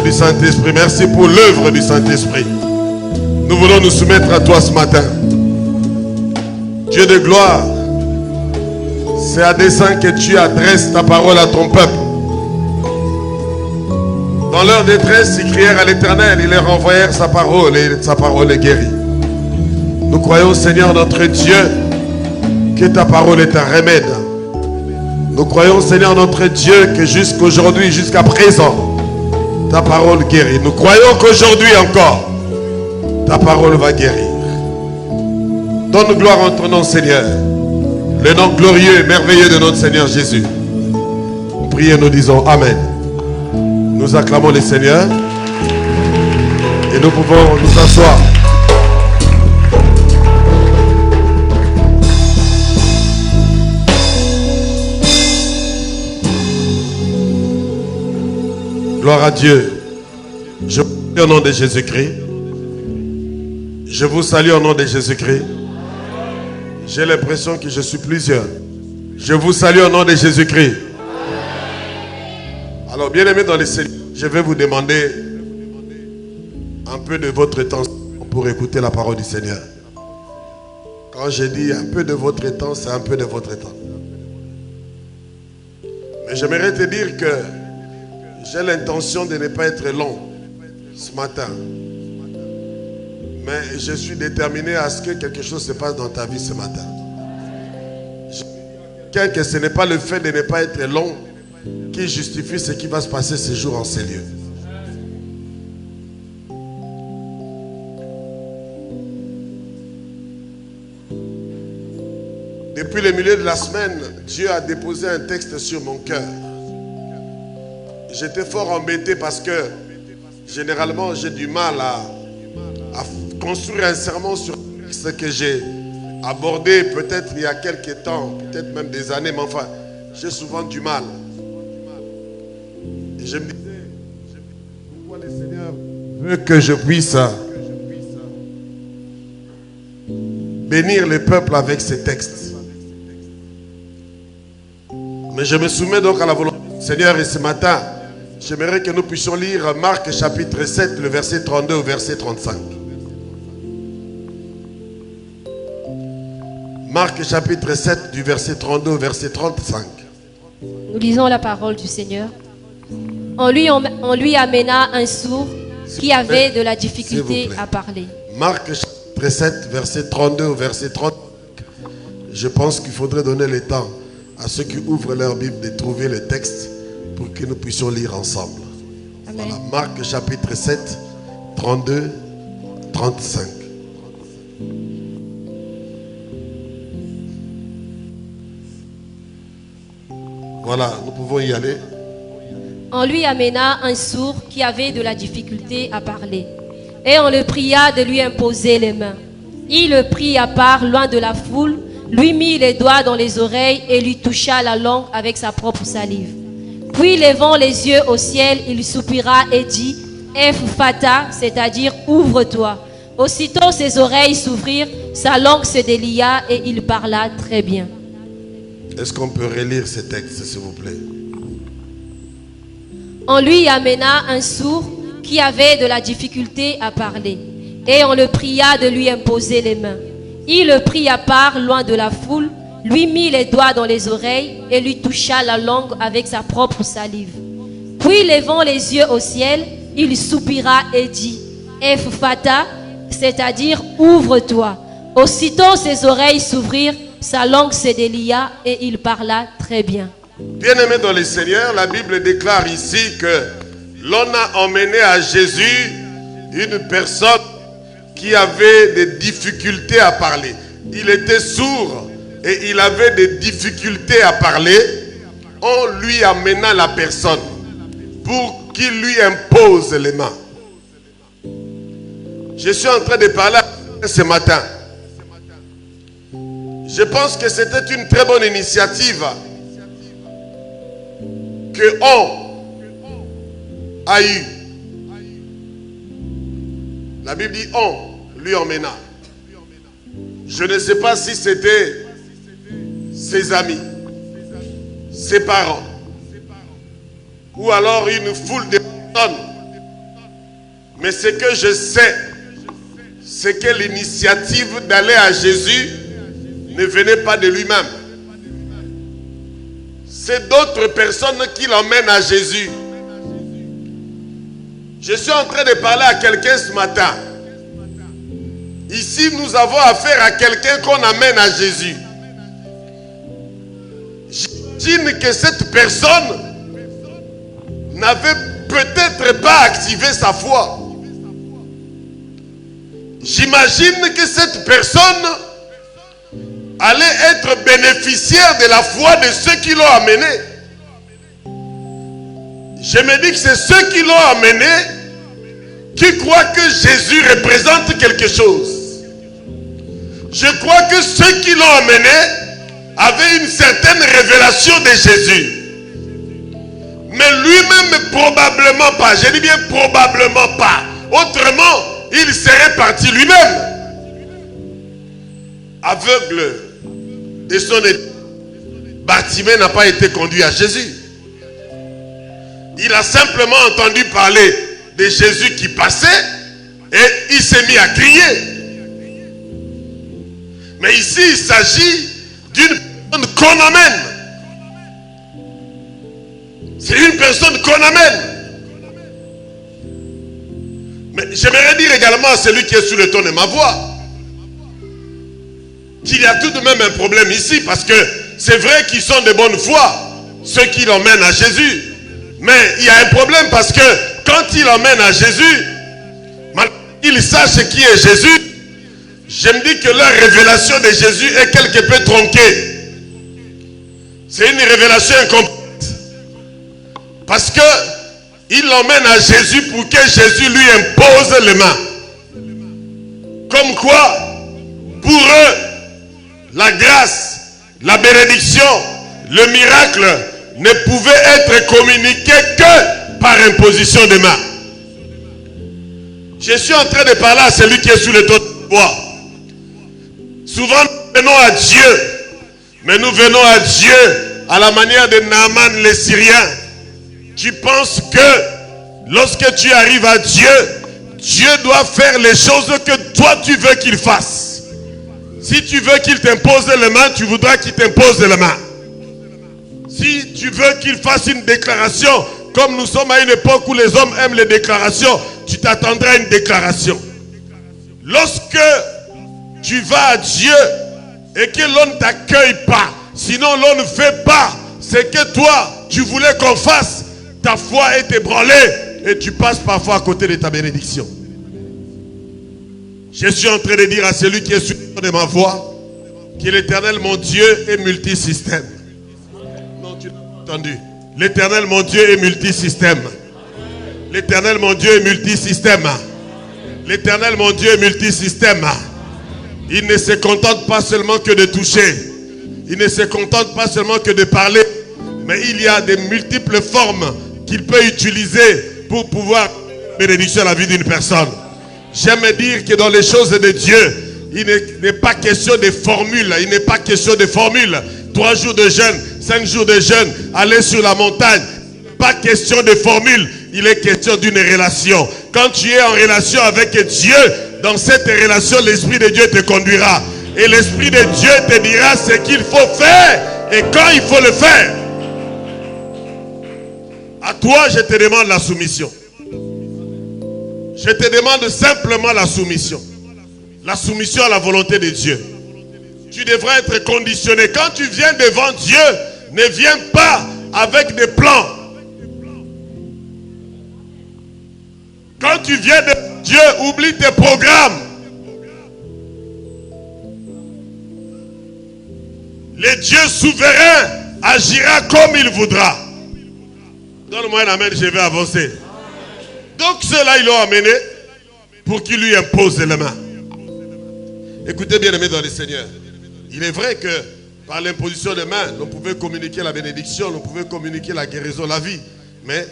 Du Saint-Esprit, merci pour l'œuvre du Saint-Esprit. Nous voulons nous soumettre à toi ce matin. Dieu de gloire, c'est à dessein que tu adresses ta parole à ton peuple. Dans leur détresse, ils crièrent à l'Éternel, ils leur envoyèrent sa parole et sa parole est guérie. Nous croyons, Seigneur notre Dieu, que ta parole est un remède. Nous croyons, Seigneur notre Dieu, que jusqu'aujourd'hui, jusqu'à présent, ta parole guérit. Nous croyons qu'aujourd'hui encore, ta parole va guérir. Donne gloire en ton nom, Seigneur. Le nom glorieux et merveilleux de notre Seigneur Jésus. Priez, nous disons Amen. Nous acclamons le Seigneur et nous pouvons nous asseoir. Gloire à Dieu. Je vous salue au nom de Jésus-Christ. Je vous salue au nom de Jésus-Christ. J'ai l'impression que je suis plusieurs. Je vous salue au nom de Jésus-Christ. Alors, bien-aimés dans les Seigneur, je vais vous demander un peu de votre temps pour écouter la parole du Seigneur. Quand je dis un peu de votre temps, c'est un peu de votre temps. Mais j'aimerais te dire que j'ai l'intention de ne pas être long ce matin. Mais je suis déterminé à ce que quelque chose se passe dans ta vie ce matin. Je dis que ce n'est pas le fait de ne pas être long qui justifie ce qui va se passer ce jour en ces lieux. Depuis le milieu de la semaine, Dieu a déposé un texte sur mon cœur. J'étais fort embêté parce que généralement j'ai du mal à construire un sermon sur ce que j'ai abordé peut-être il y a quelques temps, peut-être même des années, mais enfin j'ai souvent du mal. Et je me disais, pourquoi le Seigneur veut que je puisse bénir le peuple avec ces textes. Mais je me soumets donc à la volonté du Seigneur et ce matin, j'aimerais que nous puissions lire Marc chapitre 7, le verset 32 au verset 35. Marc chapitre 7, du verset 32 au verset 35. Nous lisons la parole du Seigneur. On lui amena un sourd qui avait de la difficulté à parler. Marc chapitre 7, verset 32 au verset 35. Je pense qu'il faudrait donner le temps à ceux qui ouvrent leur Bible de trouver le texte pour que nous puissions lire ensemble. Amen. Voilà, Marc chapitre 7, 32, 35. Voilà, nous pouvons y aller. On lui amena un sourd qui avait de la difficulté à parler. Et on le pria de lui imposer les mains. Il le prit à part, loin de la foule, lui mit les doigts dans les oreilles et lui toucha la langue avec sa propre salive. Puis, levant les yeux au ciel, il soupira et dit « Ephphata », c'est-à-dire « Ouvre-toi ». Aussitôt ses oreilles s'ouvrirent, sa langue se délia et il parla très bien. Est-ce qu'on peut relire ce texte, s'il vous plaît? On lui amena un sourd qui avait de la difficulté à parler. Et on le pria de lui imposer les mains. Il le prit à part, loin de la foule, lui mit les doigts dans les oreilles et lui toucha la langue avec sa propre salive. Puis, levant les yeux au ciel, il soupira et dit « Ephphata », c'est-à-dire « Ouvre-toi ». Aussitôt ses oreilles s'ouvrirent, sa langue se délia et il parla très bien. Bien-aimés dans le Seigneur, la Bible déclare ici que l'on a emmené à Jésus une personne qui avait des difficultés à parler. Il était sourd et il avait des difficultés à parler. On lui amena la personne pour qu'il lui impose les mains. Je suis en train de parler ce matin. Je pense que c'était une très bonne initiative que on a eu. La Bible dit on lui emmena. Je ne sais pas si c'était ses amis, ses parents, ou alors une foule de personnes Mais ce que je sais, c'est que l'initiative d'aller à Jésus ne venait pas de lui-même. C'est d'autres personnes qui l'emmènent à Jésus. Je suis en train de parler à quelqu'un ce matin. Ici, nous avons affaire à quelqu'un qu'on amène à Jésus. J'imagine que cette personne n'avait peut-être pas activé sa foi. J'imagine que cette personne allait être bénéficiaire de la foi de ceux qui l'ont amené. Je me dis que c'est ceux qui l'ont amené qui croient que Jésus représente quelque chose. Je crois que ceux qui l'ont amené avaient une certaine révélation de Jésus. Mais lui-même, probablement pas. Je dis bien probablement pas. Autrement, il serait parti lui-même. Aveugle de son état. Bartimée n'a pas été conduit à Jésus. Il a simplement entendu parler de Jésus qui passait et il s'est mis à crier. Mais ici, il s'agit d'une personne qu'on amène. C'est une personne qu'on amène. Mais j'aimerais dire également à celui qui est sous le ton de ma voix qu'il y a tout de même un problème ici, parce que c'est vrai qu'ils sont de bonne foi, ceux qui l'emmènent à Jésus. Mais il y a un problème parce que quand ils l'emmènent à Jésus, malgré qu'ils sachent qui est Jésus, je me dis que leur révélation de Jésus est quelque peu tronquée. C'est une révélation incomplète. Parce que il l'emmène à Jésus pour que Jésus lui impose les mains. Comme quoi, pour eux, la grâce, la bénédiction, le miracle ne pouvait être communiqué que par imposition des mains. Je suis en train de parler à celui qui est sous le toit de bois. Souvent nous venons à Dieu, mais nous venons à Dieu à la manière de Naaman le Syrien. Tu penses que lorsque tu arrives à Dieu, Dieu doit faire les choses que toi tu veux qu'il fasse. Si tu veux qu'il t'impose les mains, tu voudras qu'il t'impose les mains. Si tu veux qu'il fasse une déclaration, comme nous sommes à une époque où les hommes aiment les déclarations, tu t'attendras à une déclaration. Lorsque tu vas à Dieu et que l'on ne t'accueille pas, sinon l'on ne fait pas ce que toi tu voulais qu'on fasse, ta foi est ébranlée et tu passes parfois à côté de ta bénédiction. Je suis en train de dire à celui qui est sur de ma voix que l'Éternel mon Dieu est multisystème. Non, tu l'as entendu. L'Éternel mon Dieu est multisystème. L'Éternel mon Dieu est multisystème. L'Éternel mon Dieu est multisystème. Il ne se contente pas seulement que de toucher. Il ne se contente pas seulement que de parler. Mais il y a de multiples formes qu'il peut utiliser pour pouvoir bénédiction à la vie d'une personne. J'aime dire que dans les choses de Dieu, il n'est pas question de formules. Il n'est pas question de formules. 3 jours de jeûne, 5 jours de jeûne, aller sur la montagne. Pas question de formules. Il est question d'une relation. Quand tu es en relation avec Dieu, dans cette relation, l'Esprit de Dieu te conduira. Et l'Esprit de Dieu te dira ce qu'il faut faire et quand il faut le faire. À toi, je te demande la soumission. Je te demande simplement la soumission. La soumission à la volonté de Dieu. Tu devras être conditionné. Quand tu viens devant Dieu, ne viens pas avec des plans. Quand tu viens devant Dieu, oublie tes programmes. Le Dieu souverain agira comme il voudra. Donne-moi un amen, je vais avancer. Donc ceux-là, ils l'ont amené pour qu'il lui impose les mains. Écoutez bien aimés dans le Seigneur. Il est vrai que par l'imposition des mains, on pouvait communiquer la bénédiction, on pouvait communiquer la guérison, la vie. Mais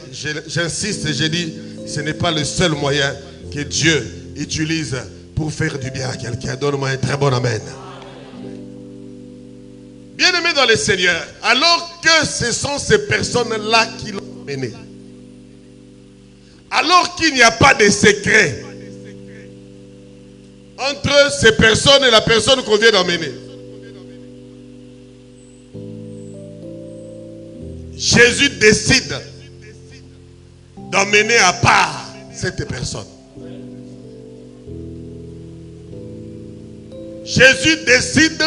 j'insiste et je dis, ce n'est pas le seul moyen que Dieu utilise pour faire du bien à quelqu'un. Donne-moi un très bon amen. Bien aimés dans le Seigneur, alors que ce sont ces personnes-là qui l'ont amené, Alors qu'il n'y a pas de secret entre ces personnes et la personne qu'on vient d'emmener. Jésus décide d'emmener à part cette personne. Jésus décide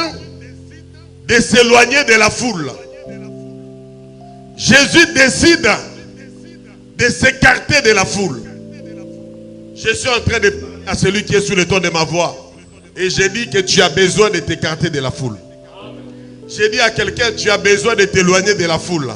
de s'éloigner de la foule. Jésus décide de s'écarter de la foule. Je suis en train de parler à celui qui est sous le ton de ma voix. Et j'ai dit que tu as besoin de t'écarter de la foule. J'ai dit à quelqu'un, tu as besoin de t'éloigner de la foule.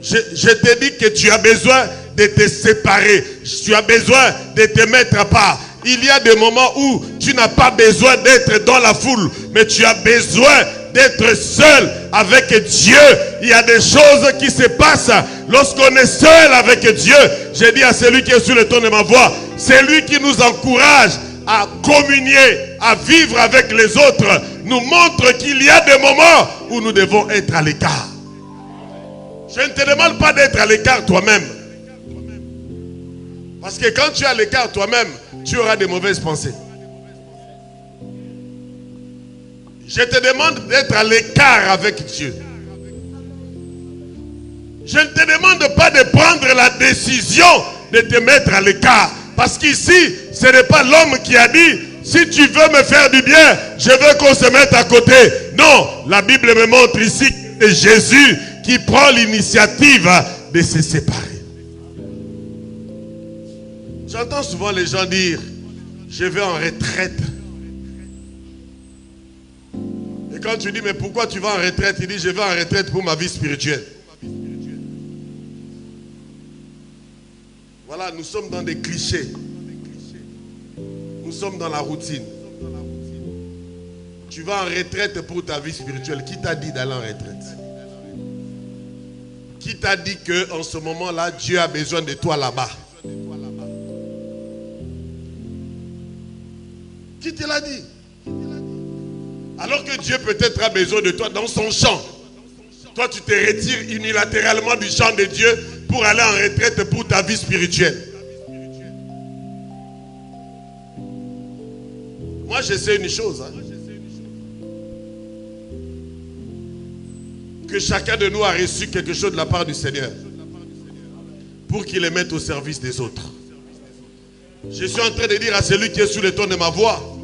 Je t'ai dit que tu as besoin de te séparer. Tu as besoin de te mettre à part. Il y a des moments où tu n'as pas besoin d'être dans la foule, mais tu as besoin d'être seul avec Dieu. Il y a des choses qui se passent lorsqu'on est seul avec Dieu. J'ai dit à celui qui est sur le ton de ma voix, c'est lui qui nous encourage à communier, à vivre avec les autres, nous montre qu'il y a des moments où nous devons être à l'écart. Je ne te demande pas d'être à l'écart toi-même. Parce que quand tu es à l'écart toi-même, tu auras des mauvaises pensées. Je te demande d'être à l'écart avec Dieu. Je ne te demande pas de prendre la décision de te mettre à l'écart. Parce qu'ici, ce n'est pas l'homme qui a dit, si tu veux me faire du bien, je veux qu'on se mette à côté. Non, la Bible me montre ici que c'est Jésus qui prend l'initiative de se séparer. J'entends souvent les gens dire, je vais en retraite. Et quand tu dis, mais pourquoi tu vas en retraite? Il dit, je vais en retraite pour ma vie spirituelle. Voilà, nous sommes dans des clichés. Nous sommes dans la routine. Tu vas en retraite pour ta vie spirituelle. Qui t'a dit d'aller en retraite? Qui t'a dit qu'en ce moment-là, Dieu a besoin de toi là-bas? Qui te l'a dit? Alors que Dieu peut-être a besoin de toi dans son champ. Toi, tu te retires unilatéralement du champ de Dieu pour aller en retraite pour ta vie spirituelle. Moi, je sais une chose. Que chacun de nous a reçu quelque chose de la part du Seigneur. Pour qu'il le mette au service des autres. Je suis en train de dire à celui qui est sous le ton de ma voix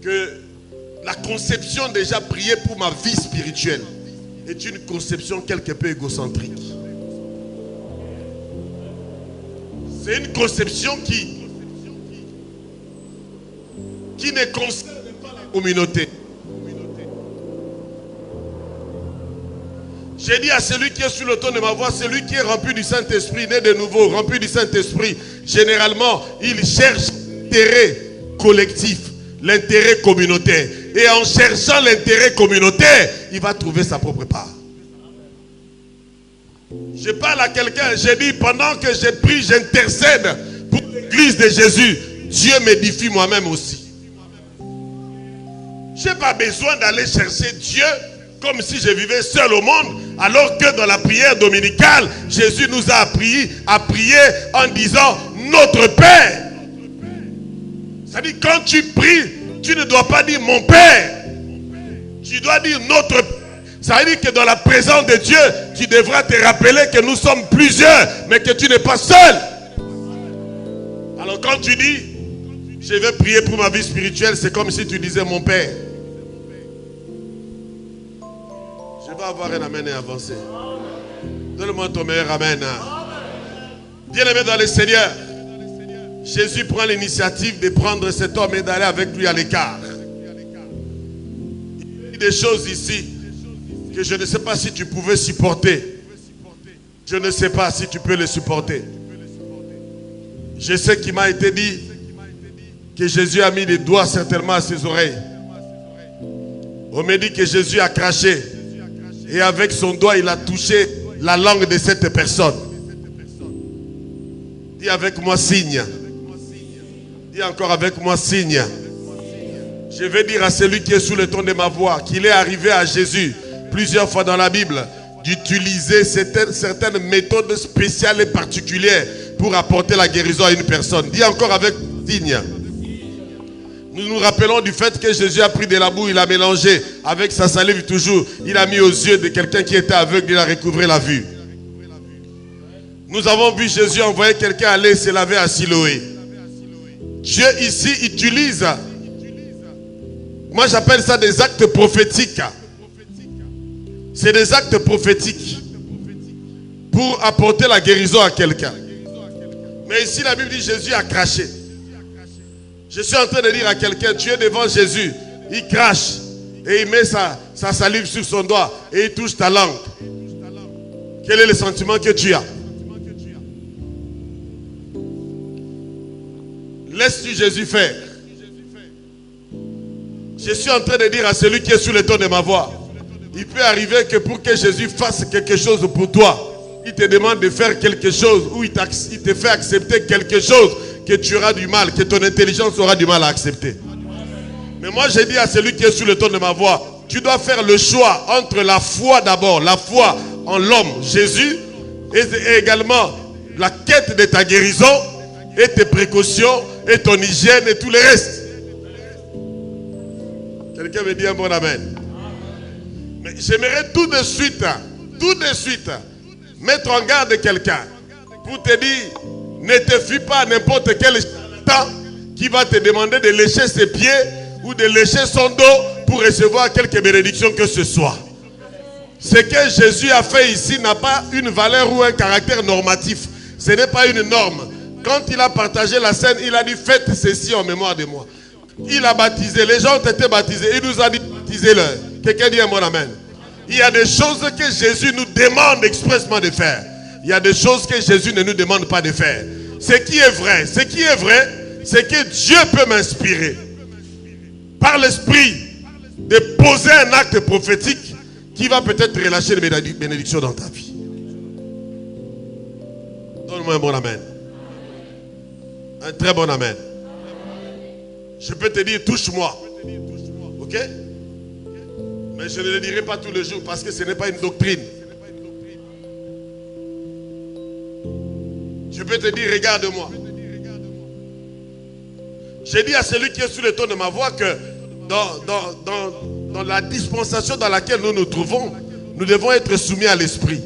que la conception déjà priée pour ma vie spirituelle est une conception quelque peu égocentrique. C'est une conception qui ne concerne pas la communauté. J'ai dit à celui qui est sous le ton de ma voix, celui qui est rempli du Saint-Esprit, né de nouveau, rempli du Saint-Esprit, généralement, il cherche l'intérêt collectif, l'intérêt communautaire. Et en cherchant l'intérêt communautaire, il va trouver sa propre part. Je parle à quelqu'un, j'ai dit, pendant que je prie, j'intercède pour l'église de Jésus. Dieu m'édifie moi-même aussi. Je n'ai pas besoin d'aller chercher Dieu comme si je vivais seul au monde, alors que dans la prière dominicale, Jésus nous a appris à prier en disant notre Père. C'est-à-dire quand tu pries, tu ne dois pas dire mon Père. Tu dois dire notre Père. Ça veut dire que dans la présence de Dieu, tu devras te rappeler que nous sommes plusieurs, mais que tu n'es pas seul. Alors quand tu dis, je vais prier pour ma vie spirituelle, c'est comme si tu disais mon Père. Je vais avoir un amen et avancer. Donne-moi ton meilleur amen. Bien-aimé dans le Seigneur, Jésus prend l'initiative de prendre cet homme et d'aller avec lui à l'écart. Il y a des choses ici que je ne sais pas si tu pouvais supporter. Je ne sais pas si tu peux les supporter. Je sais qu'il m'a été dit que Jésus a mis les doigts certainement à ses oreilles. On me dit que Jésus a craché. Et avec son doigt, il a touché la langue de cette personne. Dis avec moi signe. Dis encore avec moi signe. Je vais dire à celui qui est sous le ton de ma voix qu'il est arrivé à Jésus plusieurs fois dans la Bible d'utiliser certaines méthodes spéciales et particulières pour apporter la guérison à une personne. Dis encore avec digne. Nous nous rappelons du fait que Jésus a pris de la boue, il a mélangé avec sa salive toujours. Il a mis aux yeux de quelqu'un qui était aveugle, il a recouvré la vue. Nous avons vu Jésus envoyer quelqu'un aller se laver à Siloé. Dieu ici utilise, moi j'appelle ça des actes prophétiques. C'est des actes prophétiques pour apporter la guérison à quelqu'un. Mais ici la Bible dit Jésus a craché. Je suis en train de dire à quelqu'un, tu es devant Jésus, il crache et il met sa salive sur son doigt et il touche ta langue. Quel est le sentiment que tu as? Laisse-tu Jésus faire? Je suis en train de dire à celui qui est sur le ton de ma voix, il peut arriver que pour que Jésus fasse quelque chose pour toi, il te demande de faire quelque chose ou il te fait accepter quelque chose que tu auras du mal, que ton intelligence aura du mal à accepter. Mais moi je dis à celui qui est sur le ton de ma voix, tu dois faire le choix entre la foi d'abord, la foi en l'homme Jésus et également la quête de ta guérison et tes précautions et ton hygiène et tout le reste. Quelqu'un me dit un bon amen. Mais j'aimerais tout de suite mettre en garde quelqu'un pour te dire, ne te fie pas à n'importe quel temps qui va te demander de lécher ses pieds ou de lécher son dos pour recevoir quelque bénédiction que ce soit. Ce que Jésus a fait ici n'a pas une valeur ou un caractère normatif. Ce n'est pas une norme. Quand il a partagé la scène, il a dit faites ceci en mémoire de moi. Il a baptisé, les gens ont été baptisés. Il nous a dit baptisez-le. Quelqu'un dit un bon amen. Il y a des choses que Jésus nous demande expressement de faire. Il y a des choses que Jésus ne nous demande pas de faire. Ce qui est vrai, c'est que Dieu peut m'inspirer par l'esprit de poser un acte prophétique qui va peut-être relâcher les bénédictions dans ta vie. Donne-moi un bon amen. Un très bon amen. Je peux te dire touche-moi. Ok? Mais je ne le dirai pas tous les jours parce que ce n'est pas une doctrine. Je peux te dire, regarde-moi. J'ai dit à celui qui est sur le ton de ma voix que dans la dispensation dans laquelle nous nous trouvons, nous devons être soumis à l'esprit.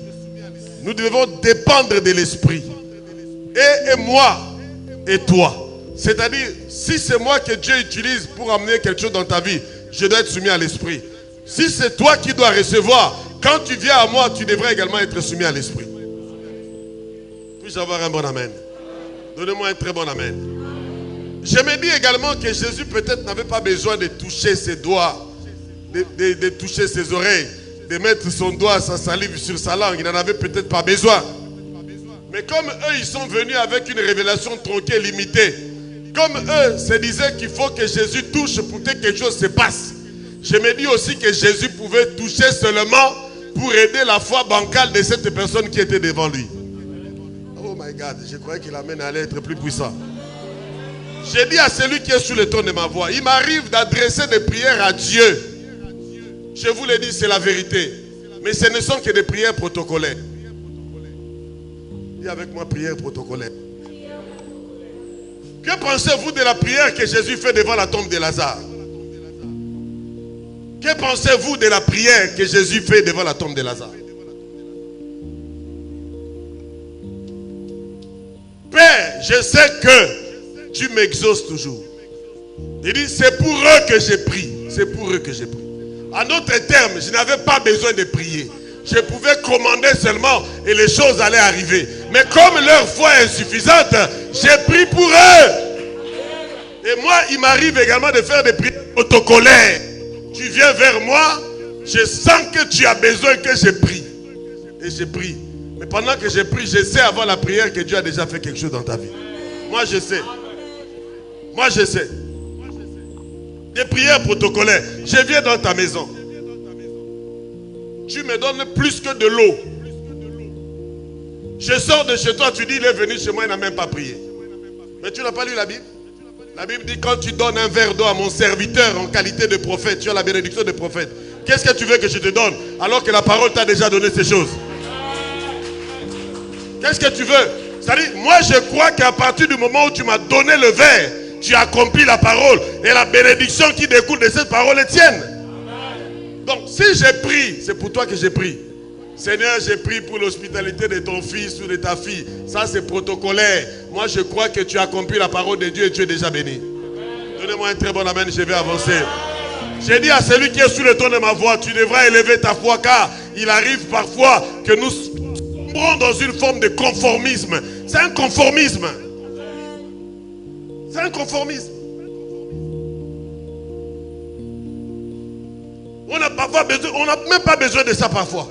Nous devons dépendre de l'esprit. Et moi et toi. C'est-à-dire, si c'est moi que Dieu utilise pour amener quelque chose dans ta vie, je dois être soumis à l'esprit. Si c'est toi qui dois recevoir, quand tu viens à moi, tu devrais également être soumis à l'esprit. Puis-je avoir un bon amen? Donnez-moi un très bon amen. Je me dis également que Jésus peut-être n'avait pas besoin de toucher ses doigts, de toucher ses oreilles, de mettre son doigt, sa salive sur sa langue. Il n'en avait peut-être pas besoin. Mais comme eux, ils sont venus avec une révélation tronquée, limitée. Comme eux se disaient qu'il faut que Jésus touche pour que quelque chose se passe. Je me dis aussi que Jésus pouvait toucher seulement pour aider la foi bancale de cette personne qui était devant lui. Oh my God, je croyais qu'il amène à être plus puissant. J'ai dit à celui qui est sur le ton de ma voix, il m'arrive d'adresser des prières à Dieu. Je vous l'ai dit, c'est la vérité. Mais ce ne sont que des prières protocolaires. Dis avec moi, prière protocolaire. Que pensez-vous de la prière que Jésus fait devant la tombe de Lazare? Que pensez-vous de la prière que Jésus fait devant la tombe de Lazare? Père, je sais que tu m'exauces toujours. Il dit, c'est pour eux que j'ai pris. C'est pour eux que j'ai pris. En d'autres termes, je n'avais pas besoin de prier. Je pouvais commander seulement et les choses allaient arriver. Mais comme leur foi est insuffisante, j'ai prié pour eux. Et moi, il m'arrive également de faire des prières protocolaires. Tu viens vers moi, je sens que tu as besoin que je prie. Et je prie. Mais pendant que je prie, je sais avant la prière que Dieu a déjà fait quelque chose dans ta vie. Moi, je sais. Moi, je sais. Des prières protocolaires. Je viens dans ta maison. Tu me donnes plus que de l'eau. Je sors de chez toi, tu dis, il est venu chez moi, il n'a même pas prié. Mais tu n'as pas lu la Bible? La Bible dit, quand tu donnes un verre d'eau à mon serviteur en qualité de prophète, tu as la bénédiction de prophète. Qu'est-ce que tu veux que je te donne alors que la parole t'a déjà donné ces choses? Qu'est-ce que tu veux? C'est-à-dire, moi je crois qu'à partir du moment où tu m'as donné le verre, tu as accompli la parole. Et la bénédiction qui découle de cette parole est tienne. Donc si j'ai pris, c'est pour toi que j'ai pris. Seigneur, j'ai pris pour l'hospitalité de ton fils ou de ta fille. Ça c'est protocolaire. Moi je crois que tu as accompli la parole de Dieu et tu es déjà béni. Donnez-moi un très bon amen, je vais avancer. J'ai dit à celui qui est sous le ton de ma voix, tu devras élever ta foi, car il arrive parfois que nous sommes dans une forme de conformisme. C'est un conformisme. C'est un conformisme. On n'a parfois besoin, on n'a même pas besoin de ça parfois.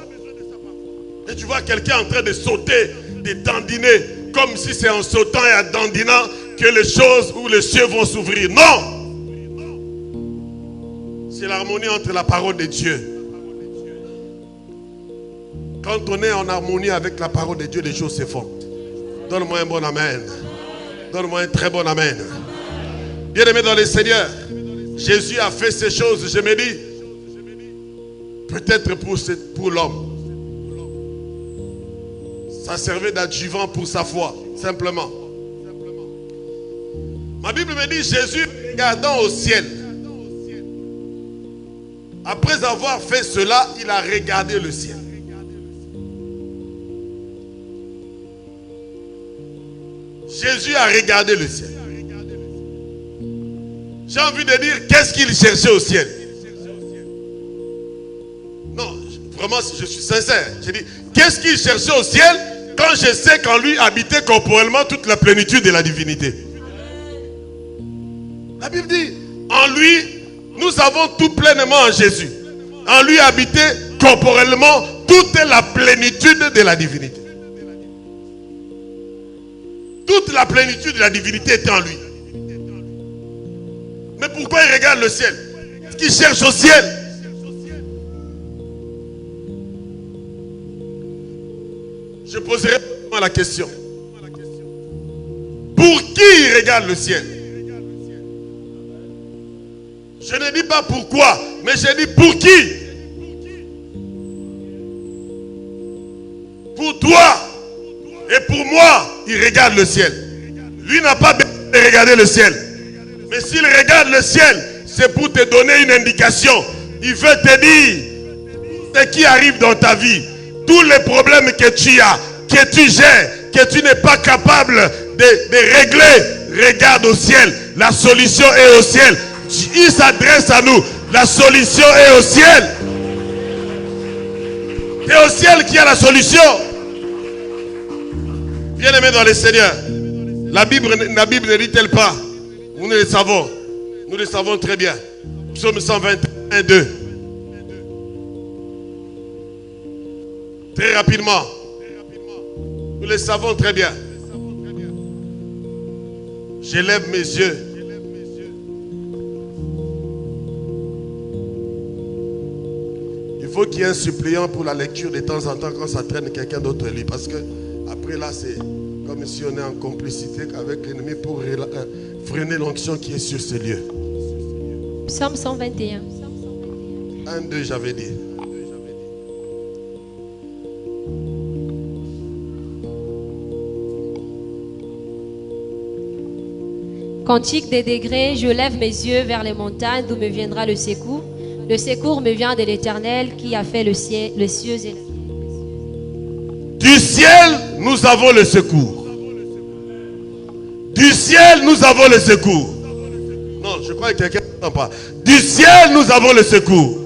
Et tu vois quelqu'un en train de sauter, de dandiner, comme si c'est en sautant et en dandinant que les choses ou les cieux vont s'ouvrir. Non! C'est l'harmonie entre la parole de Dieu. Quand on est en harmonie avec la parole de Dieu, les choses se font. Donne-moi un bon amen. Donne-moi un très bon amen. Bien-aimé dans le Seigneur, Jésus a fait ces choses, je me dis, peut-être pour l'homme. Ça servait d'adjuvant pour sa foi, simplement. Ma Bible me dit, Jésus regardant au ciel. Après avoir fait cela, il a regardé le ciel. Jésus a regardé le ciel. J'ai envie de dire, qu'est-ce qu'il cherchait au ciel? Non, vraiment, je suis sincère. Je dis, qu'est-ce qu'il cherchait au ciel quand je sais qu'en lui habitait corporellement toute la plénitude de la divinité? La Bible dit, en lui, nous avons tout pleinement en Jésus. En lui habitait corporellement toute la plénitude de la divinité. Toute la plénitude de la divinité était en lui. Mais pourquoi il regarde le ciel? Est-ce qu'il cherche au ciel? Je poserai la question. Pour qui il regarde le ciel? Je ne dis pas pourquoi, mais je dis pour qui? Pour toi et pour moi, il regarde le ciel. Lui n'a pas besoin de regarder le ciel. Mais s'il regarde le ciel, c'est pour te donner une indication. Il veut te dire ce qui arrive dans ta vie. Tous les problèmes que tu as, que tu gères, que tu n'es pas capable de régler, regarde au ciel. La solution est au ciel. Il s'adresse à nous. La solution est au ciel. C'est au ciel qu'il y a la solution. Bien-aimés dans le Seigneur, la Bible ne dit-elle pas? Nous le savons. Nous le savons très bien. Psaume 121, 2. Très rapidement. Nous le savons très bien. J'élève mes yeux. Il faut qu'il y ait un suppliant pour la lecture de temps en temps quand ça traîne quelqu'un d'autre lit. Parce que après là, c'est comme si on est en complicité avec l'ennemi pour freiner l'onction qui est sur ce lieu. Psaume 121. 1, 2, j'avais dit. Cantique des degrés, je lève mes yeux vers les montagnes d'où me viendra le secours. Le secours me vient de l'Éternel qui a fait les cieux et la terre. Du ciel, nous avons le secours. Du ciel, nous avons le secours. Non, je crois que quelqu'un n'entend pas. Du ciel, nous avons le secours.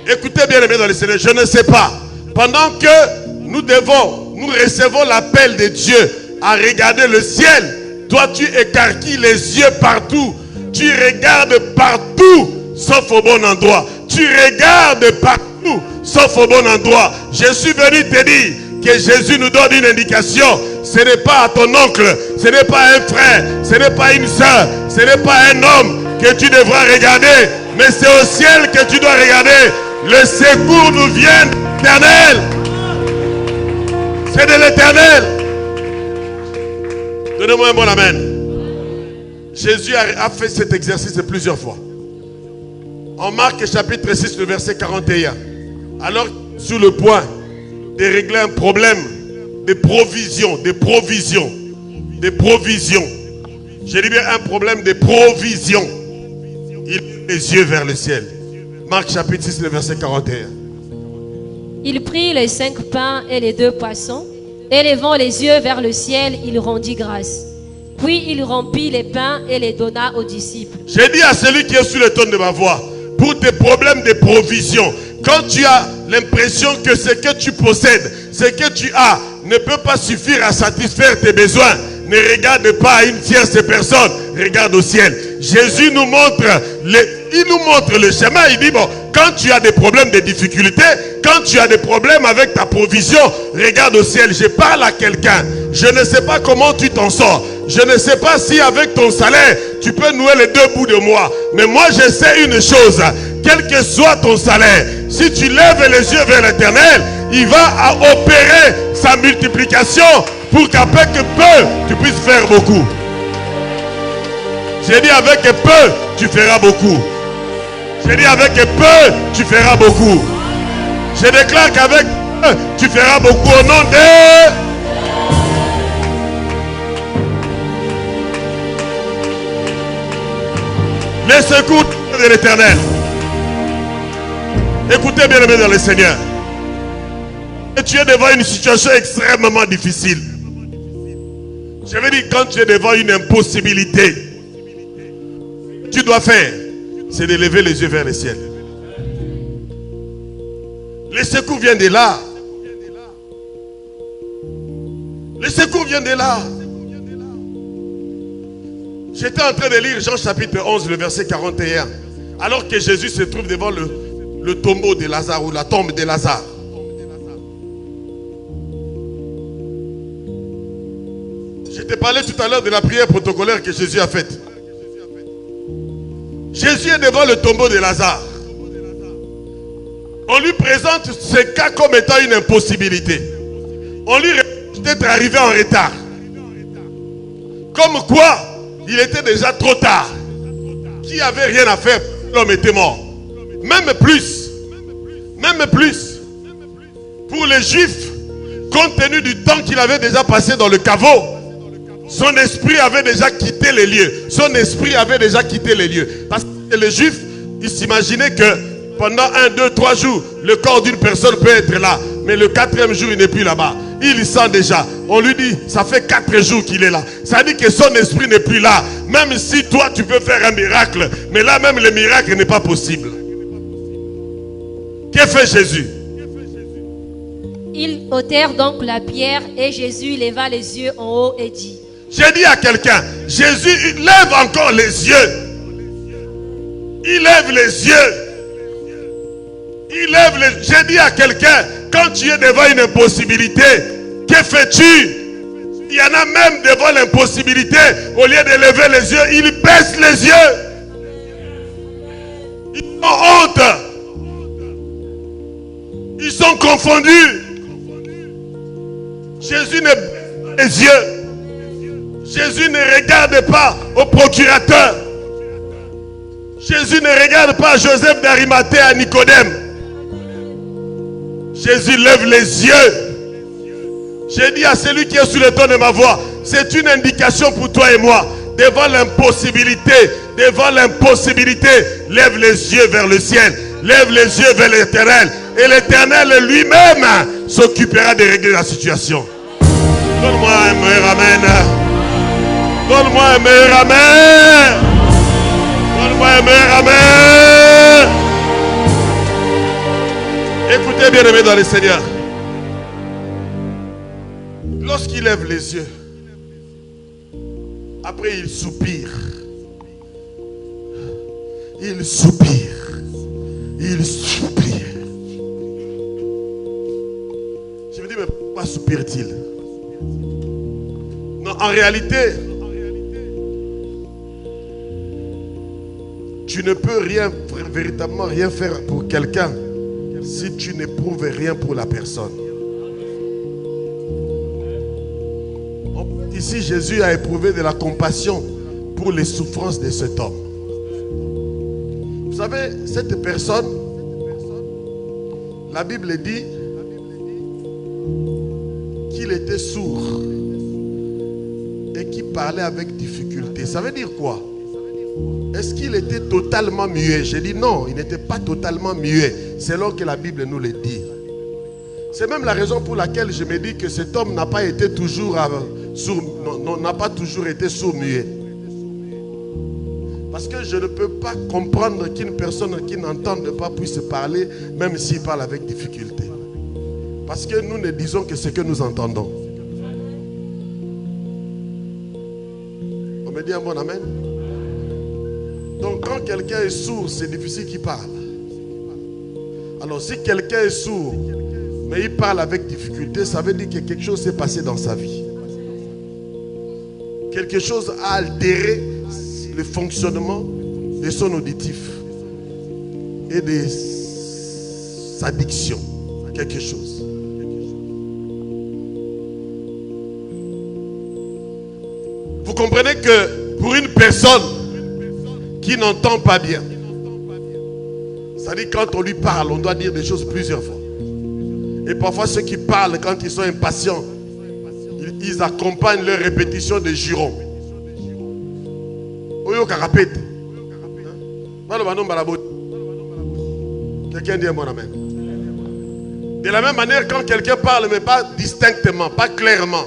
Écoutez bien, aimés dans le Seigneur, je ne sais pas. Pendant que nous recevons l'appel de Dieu à regarder le ciel, toi tu écarquilles les yeux partout. Tu regardes partout, sauf au bon endroit. Tu regardes partout, sauf au bon endroit. Je suis venu te dire que Jésus nous donne une indication. Ce n'est pas à ton oncle, ce n'est pas un frère, ce n'est pas une soeur, ce n'est pas un homme que tu devras regarder, mais c'est au ciel que tu dois regarder. Le secours nous vient de l'Éternel. C'est de l'Éternel. Donnez-moi un bon amen. Jésus a fait cet exercice plusieurs fois. En Marc chapitre 6, le verset 41. Alors, sur le point de régler un problème, Des provisions, des provisions, des provisions. J'ai dit bien un problème de provision. Il lève les yeux vers le ciel. Marc chapitre 6, le verset 41. Il prit les 5 pains et les 2 poissons, et levant les yeux vers le ciel, il rendit grâce. Puis il rompit les pains et les donna aux disciples. J'ai dit à celui qui est sur le ton de ma voix, pour tes problèmes de provision, quand tu as l'impression que ce que tu possèdes, ce que tu as, ne peut pas suffire à satisfaire tes besoins, ne regarde pas à une tierce personne, regarde au ciel. Jésus nous montre le chemin. Il dit, bon, quand tu as des problèmes de difficultés, quand tu as des problèmes avec ta provision, regarde au ciel. Je parle à quelqu'un. Je ne sais pas comment tu t'en sors. Je ne sais pas si avec ton salaire, tu peux nouer les 2 bouts de moi. Mais moi, je sais une chose. Quel que soit ton salaire, si tu lèves les yeux vers l'Éternel, il va opérer sa multiplication pour qu'avec peu, tu puisses faire beaucoup. J'ai dit avec peu, tu feras beaucoup. J'ai dit avec peu, tu feras beaucoup. Je déclare qu'avec peu, tu feras beaucoup au nom de... Les secours de l'Éternel. Écoutez bien aimé dans le Seigneur. Et tu es devant une situation extrêmement difficile. Je veux dire, quand tu es devant une impossibilité, tu dois faire, c'est de lever les yeux vers le ciel. Le secours vient de là. Le secours vient de là. J'étais en train de lire Jean chapitre 11, le verset 41. Alors que Jésus se trouve devant le tombeau de Lazare ou la tombe de Lazare. Je te parlais tout à l'heure de la prière protocolaire que Jésus a faite. Jésus est devant le tombeau de Lazare. On lui présente ce cas comme étant une impossibilité. On lui reproche d'être arrivé en retard. Comme quoi, il était déjà trop tard. Qui avait rien à faire, l'homme était mort. Même plus. Pour les Juifs, compte tenu du temps qu'il avait déjà passé dans le caveau, son esprit avait déjà quitté les lieux. Son esprit avait déjà quitté les lieux. Parce que les Juifs, ils s'imaginaient que pendant 1, 2, 3 jours, le corps d'une personne peut être là. Mais le 4e jour, il n'est plus là-bas. Il sent déjà. On lui dit, ça fait 4 jours qu'il est là. Ça dit que son esprit n'est plus là. Même si toi, tu peux faire un miracle. Mais là, même le miracle n'est pas possible. Que fait Jésus? Ils ôtèrent donc la pierre et Jésus leva les yeux en haut et dit. J'ai dit à quelqu'un, Jésus lève encore les yeux. Il lève les yeux. Il lève les... J'ai dit à quelqu'un, quand tu es devant une impossibilité, que fais-tu? Il y en a même devant l'impossibilité, au lieu de lever les yeux, ils baissent les yeux. Ils ont honte. Ils sont confondus. Jésus ne baisse pas les yeux. Jésus ne regarde pas au procurateur. Jésus ne regarde pas à Joseph d'Arimathée, à Nicodème. Jésus lève les yeux. J'ai dit à celui qui est sous le ton de ma voix, c'est une indication pour toi et moi. Devant l'impossibilité, lève les yeux vers le ciel. Lève les yeux vers l'Éternel. Et l'Éternel lui-même s'occupera de régler la situation. Donne-moi un meilleur amen. Donne-moi un meilleur amen. Donne-moi un meilleur amen. Écoutez bien aimé dans le Seigneur. Lorsqu'il lève les yeux, après il soupire. Il soupire. Il soupire. Je me dis, mais pourquoi soupire-t-il? Non, en réalité, tu ne peux véritablement rien faire pour quelqu'un si tu n'éprouves rien pour la personne. Ici, Jésus a éprouvé de la compassion pour les souffrances de cet homme. Vous savez, cette personne, la Bible dit qu'il était sourd et qu'il parlait avec difficulté, ça veut dire quoi? Est-ce qu'il était totalement muet? J'ai dit non, il n'était pas totalement muet, selon que la Bible nous le dit. C'est même la raison pour laquelle je me dis que cet homme n'a pas été toujours sourd, n'a pas toujours été sourd-muet. Parce que je ne peux pas comprendre qu'une personne qui n'entende pas puisse parler, même s'il parle avec difficulté. Parce que nous ne disons que ce que nous entendons. On me dit un bon amen. Donc quand quelqu'un est sourd, c'est difficile qu'il parle. Alors si quelqu'un est sourd, mais il parle avec difficulté, ça veut dire que quelque chose s'est passé dans sa vie. Quelque chose a altéré le fonctionnement de son auditif et de sa diction. Quelque chose. Vous comprenez que pour une personne qui n'entend pas bien, c'est-à-dire quand on lui parle, on doit dire des choses plusieurs fois. Et parfois ceux qui parlent, quand ils sont impatients, ils accompagnent leur répétition de jurons. Quelqu'un dit un bon amen. De la même manière, quand quelqu'un parle, mais pas distinctement, pas clairement,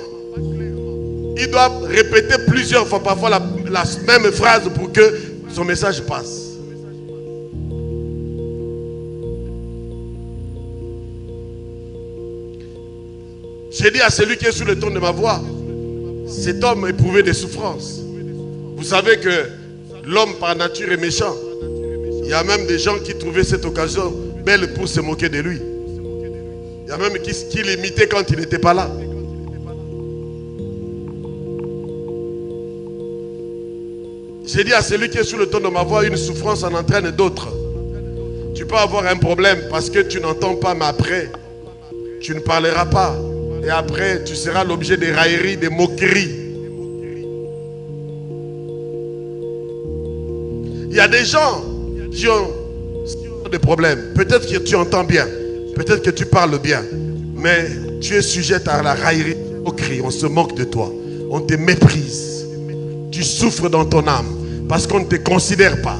il doit répéter plusieurs fois, parfois la même phrase pour que son message passe. J'ai dit à celui qui est sous le ton de ma voix, cet homme éprouvait des souffrances. Vous savez que l'homme par nature est méchant. Il y a même des gens qui trouvaient cette occasion belle pour se moquer de lui. Il y a même qui l'imitaient quand il n'était pas là. J'ai dit à celui qui est sous le ton de ma voix, une souffrance en entraîne d'autres. Tu peux avoir un problème parce que tu n'entends pas, mais après, tu ne parleras pas. Et après, tu seras l'objet des railleries, des moqueries. Il y a des gens qui ont des problèmes. Peut-être que tu entends bien, peut-être que tu parles bien, mais tu es sujet à la raillerie, aux moqueries. On se moque de toi, on te méprise. Tu souffres dans ton âme parce qu'on ne te considère pas.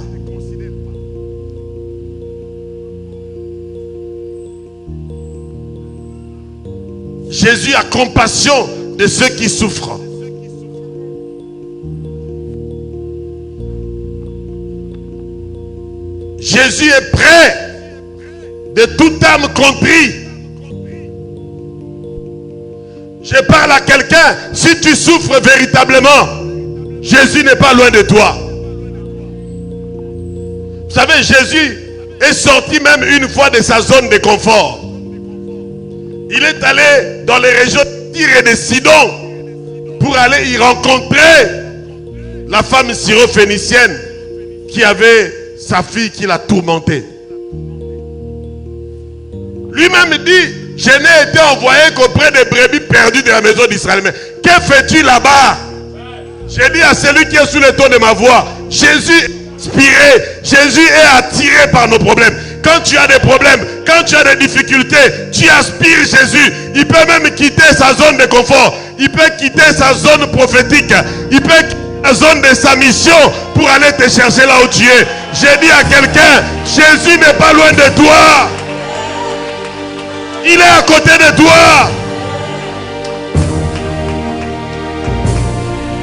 Jésus a compassion de ceux qui souffrent. Jésus est prêt de toute âme contrit. Je parle à quelqu'un, si tu souffres véritablement, Jésus n'est pas loin de toi. Vous savez, Jésus est sorti même une fois de sa zone de confort. Il est allé dans les régions de Tyr et de Sidon pour aller y rencontrer la femme syrophénicienne qui avait sa fille qui l'a tourmentée. Lui-même dit, je n'ai été envoyé qu'auprès des brebis perdues de la maison d'Israël. Mais que fais-tu là-bas? J'ai dit à celui qui est sous le ton de ma voix, Jésus est inspiré, Jésus est attiré par nos problèmes. Quand tu as des problèmes, quand tu as des difficultés, tu aspires Jésus. Il peut même quitter sa zone de confort. Il peut quitter sa zone prophétique. Il peut quitter la zone de sa mission pour aller te chercher là où tu es. J'ai dit à quelqu'un, Jésus n'est pas loin de toi. Il est à côté de toi.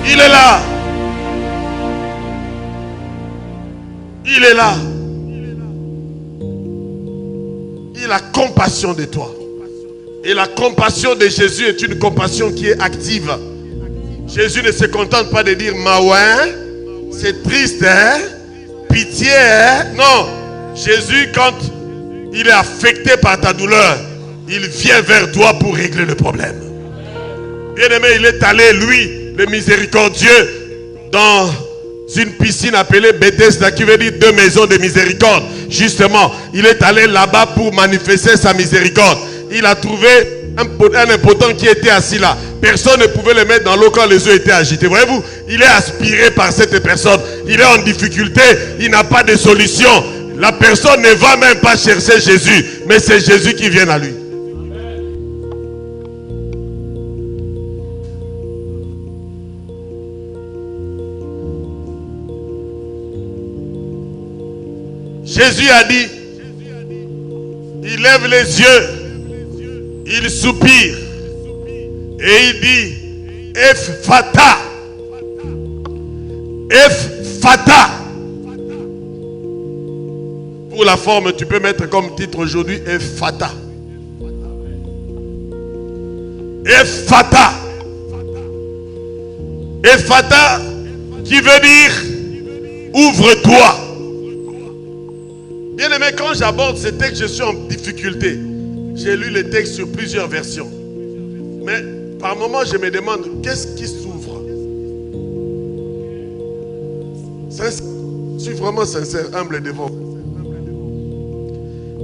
Il est là. Il est là. Il a compassion de toi. Et la compassion de Jésus est une compassion qui est active. Jésus ne se contente pas de dire Maouin, c'est triste, hein? Pitié, hein? Non. Jésus, quand il est affecté par ta douleur, il vient vers toi pour régler le problème. Bien-aimé, il est allé, lui, le miséricordieux, dans une piscine appelée Bethesda, qui veut dire 2 maisons de miséricorde. Justement, il est allé là-bas pour manifester sa miséricorde. Il a trouvé un impotent qui était assis là. Personne ne pouvait le mettre dans l'eau quand les eaux étaient agitées. Voyez-vous, il est aspiré par cette personne. Il est en difficulté, il n'a pas de solution. La personne ne va même pas chercher Jésus, mais c'est Jésus qui vient à lui. Jésus a dit, il lève les yeux, il soupire et il dit, Ephphatha. Ephphatha. Pour la forme, tu peux mettre comme titre aujourd'hui Ephphatha. Ephphatha. Ephphatha qui veut dire ouvre-toi. Bien aimé, quand j'aborde ce texte, je suis en difficulté. J'ai lu le texte sur plusieurs versions. Mais par moments, je me demande, qu'est-ce qui s'ouvre? Je suis vraiment sincère, humble devant vous.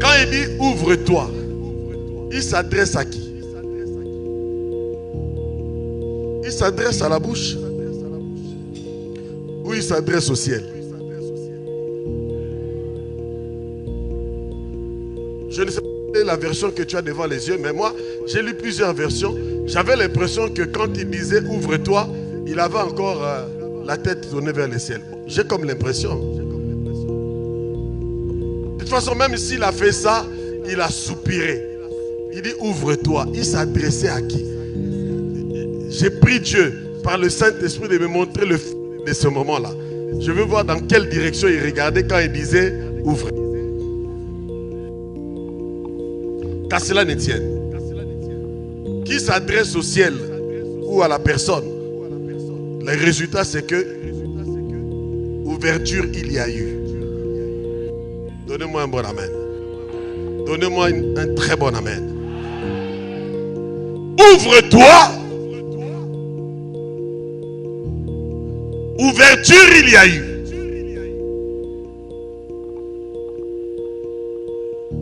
Quand il dit ouvre-toi, il s'adresse à qui? Il s'adresse à la bouche ou il s'adresse au ciel? Je ne sais pas la version que tu as devant les yeux, mais moi, j'ai lu plusieurs versions. J'avais l'impression que quand il disait ouvre-toi, il avait encore la tête tournée vers le ciel. J'ai comme l'impression. De toute façon, même s'il a fait ça, il a soupiré. Il dit ouvre-toi. Il s'adressait à qui? J'ai pris Dieu par le Saint-Esprit de me montrer le film de ce moment-là. Je veux voir dans quelle direction il regardait quand il disait ouvre. Qu'à cela ne tienne. Qui s'adresse au ciel ou à la personne? Le résultat, c'est que ouverture, il y a eu. Donnez-moi un bon amen. Donnez-moi un très bon amen. Ouvre-toi. Ouverture, il y a eu.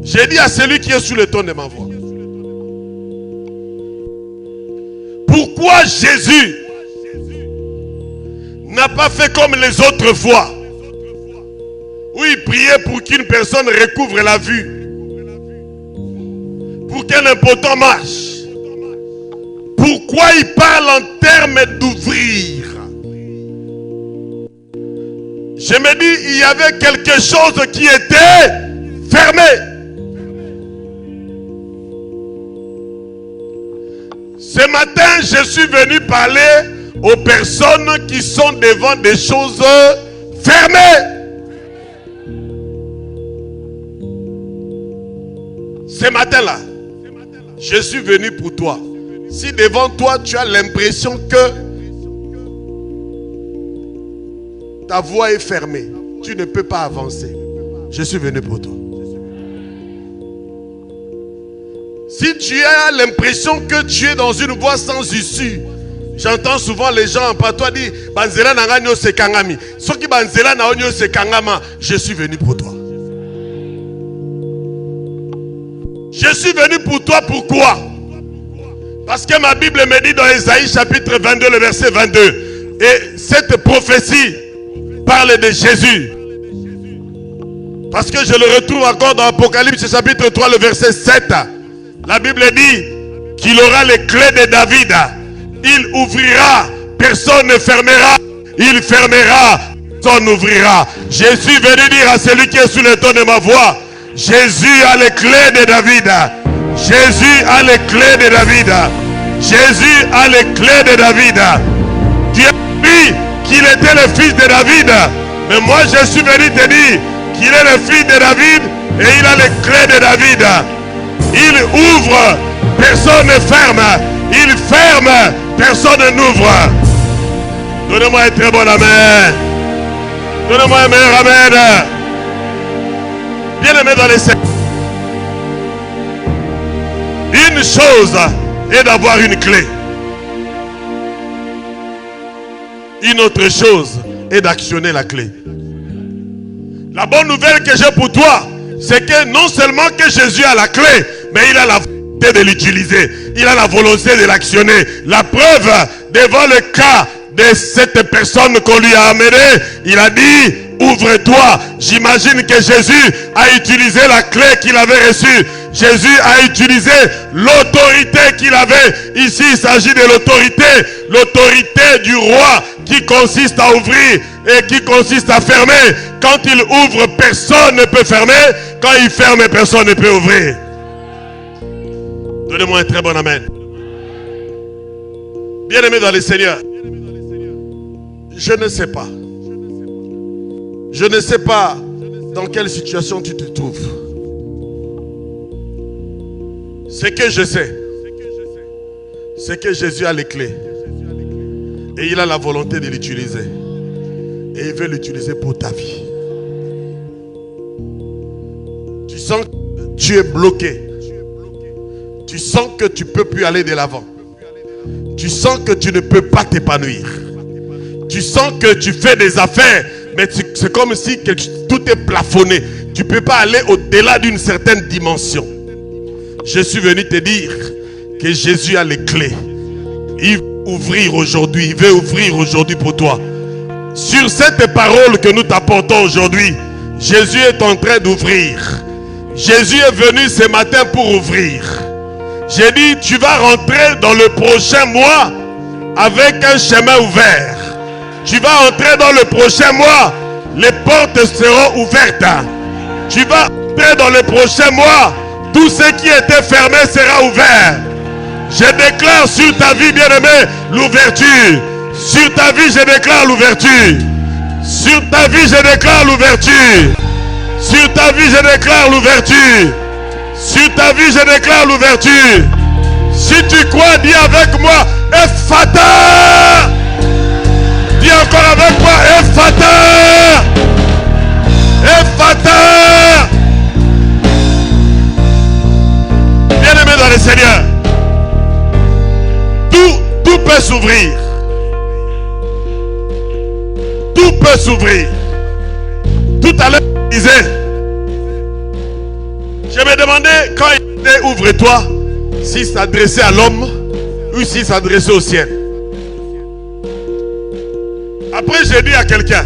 J'ai dit à celui qui est sous le ton de ma voix. Pourquoi Jésus n'a pas fait comme les autres fois, où il priait pour qu'une personne recouvre la vue, pour qu'un impotent marche? Pourquoi il parle en termes d'ouvrir? Je me dis, il y avait quelque chose qui était fermé. Ce matin, je suis venu parler aux personnes qui sont devant des choses fermées. Ce matin-là, je suis venu pour toi. Si devant toi, tu as l'impression que ta voie est fermée, tu ne peux pas avancer, je suis venu pour toi. Si tu as l'impression que tu es dans une voie sans issue, j'entends souvent les gens en patois dire Banzela nanganyo se kangami. Soki banzela na onyo se kangama, je suis venu pour toi. Je suis venu pour toi, pourquoi? Parce que ma Bible me dit dans Ésaïe chapitre 22, le verset 22, et cette prophétie parle de Jésus. Parce que je le retrouve encore dans Apocalypse chapitre 3, le verset 7. La Bible dit qu'il aura les clés de David. Il ouvrira, personne ne fermera. Il fermera, personne n'ouvrira. Je suis venu dire à celui qui est sous le ton de ma voix, Jésus a les clés de David. Jésus a les clés de David. Jésus a les clés de David. Tu as dit qu'il était le fils de David. Mais moi je suis venu te dire qu'il est le fils de David et il a les clés de David. Il ouvre, personne ne ferme. Il ferme, personne n'ouvre. Donnez-moi un très bon amen. Donnez-moi un meilleur amen. Bien aimé dans les sectes. Une chose est d'avoir une clé. Une autre chose est d'actionner la clé. La bonne nouvelle que j'ai pour toi, c'est que non seulement que Jésus a la clé, mais il a la volonté de l'utiliser. Il a la volonté de l'actionner. La preuve, devant le cas de cette personne qu'on lui a amenée, il a dit, ouvre-toi. J'imagine que Jésus a utilisé la clé qu'il avait reçue. Jésus a utilisé l'autorité qu'il avait. Ici, il s'agit de l'autorité du roi qui consiste à ouvrir et qui consiste à fermer, Quand il ouvre, personne ne peut fermer. Quand il ferme, personne ne peut ouvrir. Donnez-moi un très bon amen. Bien-aimé dans le Seigneur, je ne sais pas. Je ne sais pas dans quelle situation tu te trouves. Ce que je sais, c'est que Jésus a les clés. Et il a la volonté de l'utiliser. Et il veut l'utiliser pour ta vie. Tu sens que tu es bloqué. Tu sens que tu ne peux plus aller de l'avant. Tu sens que tu ne peux pas t'épanouir. Tu sens que tu fais des affaires, mais c'est comme si tout est plafonné. Tu ne peux pas aller au-delà d'une certaine dimension. Je suis venu te dire que Jésus a les clés. Il veut ouvrir aujourd'hui. Il veut ouvrir aujourd'hui pour toi. Sur cette parole que nous t'apportons aujourd'hui, Jésus est en train d'ouvrir. Jésus est venu ce matin pour ouvrir. J'ai dit, tu vas rentrer dans le prochain mois avec un chemin ouvert. Tu vas entrer dans le prochain mois, les portes seront ouvertes. Tu vas entrer dans le prochain mois, tout ce qui était fermé sera ouvert. Je déclare sur ta vie, bien-aimé, l'ouverture. Sur ta vie, je déclare l'ouverture. Sur ta vie, je déclare l'ouverture. Sur ta vie, je déclare l'ouverture. Sur ta vie, je déclare l'ouverture. Si tu crois, dis avec moi, Ephata. Dis encore avec moi, Ephata. Ephata. Bien-aimé dans le Seigneur, tout peut s'ouvrir. Tout peut s'ouvrir. Tout à l'heure, je disais, je me demandais quand il disait ouvre-toi, s'il s'adressait à l'homme ou s'il s'adressait au ciel. Après, j'ai dit à quelqu'un,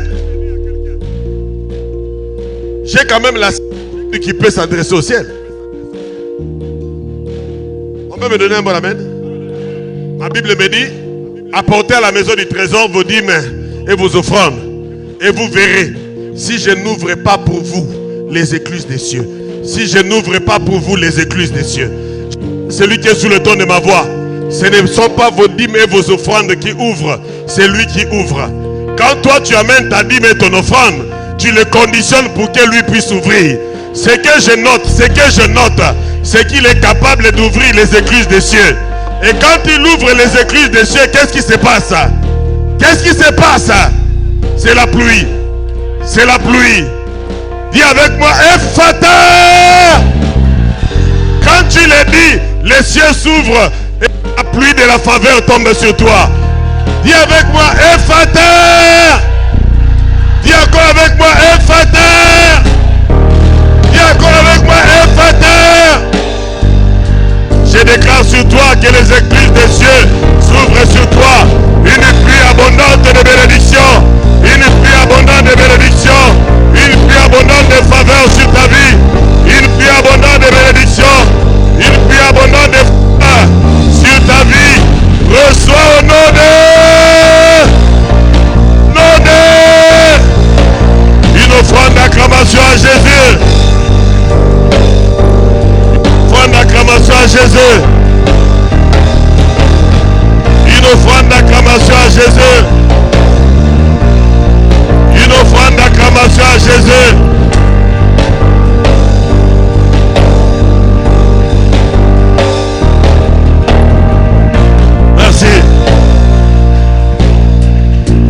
j'ai quand même la certitude qui peut s'adresser au ciel. On peut me donner un bon amen? Ma Bible me dit, apportez à la maison du trésor vos dîmes et vos offrandes, et vous verrez si je n'ouvre pas pour vous les écluses des cieux. Si je n'ouvre pas pour vous les écluses des cieux. Celui qui est sous le ton de ma voix, ce ne sont pas vos dîmes et vos offrandes qui ouvrent, c'est lui qui ouvre. Quand toi tu amènes ta dîme et ton offrande, tu le conditionnes pour que lui puisse ouvrir. Ce que je note, c'est qu'il est capable d'ouvrir les écluses des cieux. Et quand il ouvre les écluses des cieux, qu'est-ce qui se passe? Qu'est-ce qui se passe? C'est la pluie. C'est la pluie. Dis avec moi, Ephata. Quand tu le dis, les cieux s'ouvrent et la pluie de la faveur tombe sur toi. Dis avec moi, Ephata. Dis encore avec moi, Ephata. Dis encore avec moi, Ephata. Je déclare sur toi que les écluses des cieux s'ouvrent sur toi. Une pluie abondante de bénédictions. Une pluie abondante de bénédictions. Une pluie abondante de faveur sur ta vie. Une pluie abondante de bénédictions. Une pluie abondante de faveur sur ta vie. Reçois au nom de une offrande d'acclamation à Jésus. Une offrande d'acclamation à Jésus. Une offrande d'acclamation à Jésus. Une offrande d'acclamation à Jésus. Merci.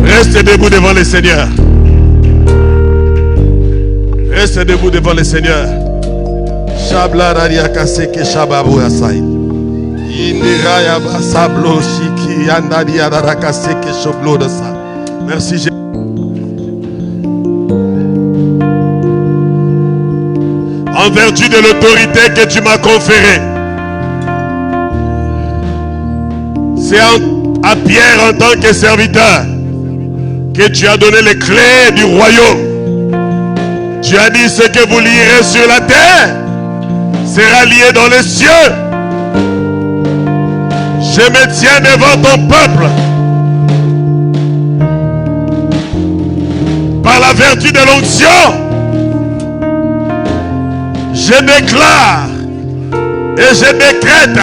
Reste debout devant le Seigneur. Reste debout devant le Seigneur. Shabla raria kaseke shababu asai. Iniraya basablo shiki yandaria rarakaseke shoblo de ça. Merci Jésus. En vertu de l'autorité que tu m'as conférée, c'est à Pierre en tant que serviteur que tu as donné les clés du royaume. Tu as dit ce que vous lierez sur la terre sera lié dans les cieux. Je me tiens devant ton peuple. par la vertu de l'onction, je déclare et je décrète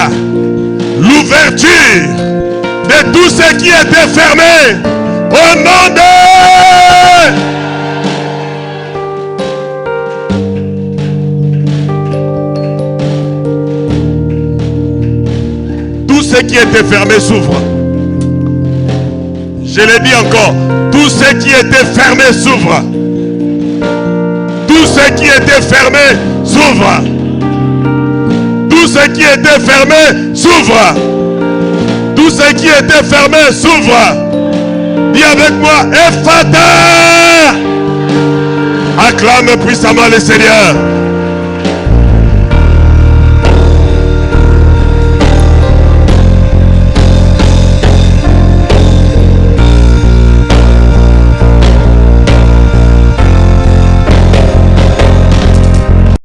l'ouverture de tout ce qui était fermé au nom de... Tout ce qui était fermé s'ouvre. Je le dis encore, tout ce qui était fermé s'ouvre. Tout ce qui était fermé s'ouvre. Tout ce qui était fermé s'ouvre. Tout ce qui était fermé s'ouvre. Dis avec moi, Ephata. Acclame puissamment le Seigneur.